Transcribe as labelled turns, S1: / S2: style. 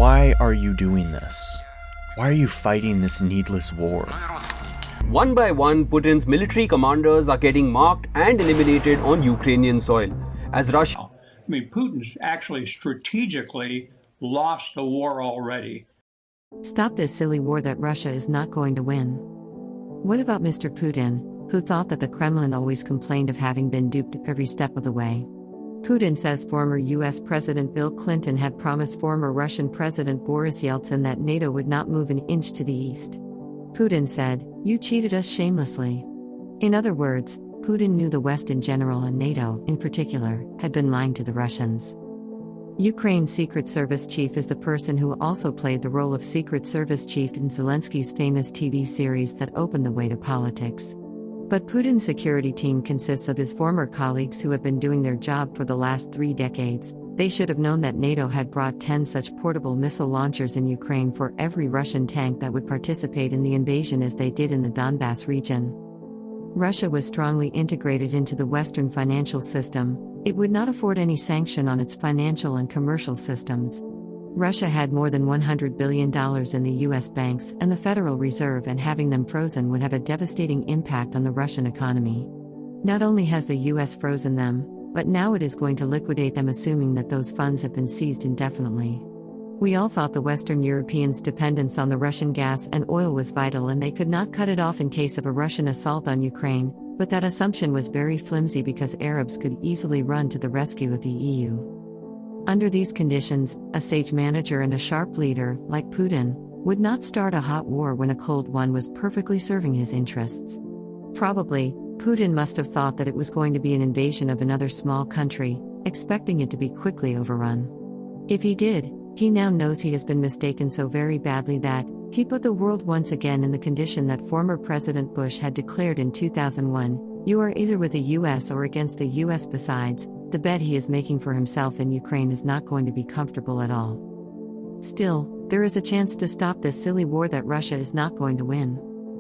S1: Why are you doing this? Why are you fighting this needless war?
S2: One by one, Putin's military commanders are getting marked and eliminated on Ukrainian soil. As Russia...
S3: Putin's actually strategically lost the war already.
S4: Stop this silly war that Russia is not going to win. What about Mr. Putin, who thought that the Kremlin always complained of having been duped every step of the way? Putin says former US President Bill Clinton had promised former Russian President Boris Yeltsin that NATO would not move an inch to the east. Putin said, "You cheated us shamelessly." In other words, Putin knew the West in general and NATO, in particular, had been lying to the Russians. Ukraine's Secret Service chief is the person who also played the role of Secret Service chief in Zelenskyy's famous TV series that opened the way to politics. But Putin's security team consists of his former colleagues who have been doing their job for the last 3 decades. They should have known that NATO had brought 10 such portable missile launchers in Ukraine for every Russian tank that would participate in the invasion, as they did in the Donbass region. Russia was strongly integrated into the Western financial system. It would not afford any sanction on its financial and commercial systems. Russia had more than $100 billion in the US banks and the Federal Reserve, and having them frozen would have a devastating impact on the Russian economy. Not only has the US frozen them, but now it is going to liquidate them, assuming that those funds have been seized indefinitely. We all thought the Western Europeans' dependence on the Russian gas and oil was vital and they could not cut it off in case of a Russian assault on Ukraine, but that assumption was very flimsy because Arabs could easily run to the rescue of the EU. Under these conditions, a sage manager and a sharp leader, like Putin, would not start a hot war when a cold one was perfectly serving his interests. Probably, Putin must have thought that it was going to be an invasion of another small country, expecting it to be quickly overrun. If he did, he now knows he has been mistaken so very badly that he put the world once again in the condition that former President Bush had declared in 2001, "You are either with the US or against the US." Besides, the bet he is making for himself in Ukraine is not going to be comfortable at all. Still, there is a chance to stop this silly war that Russia is not going to win.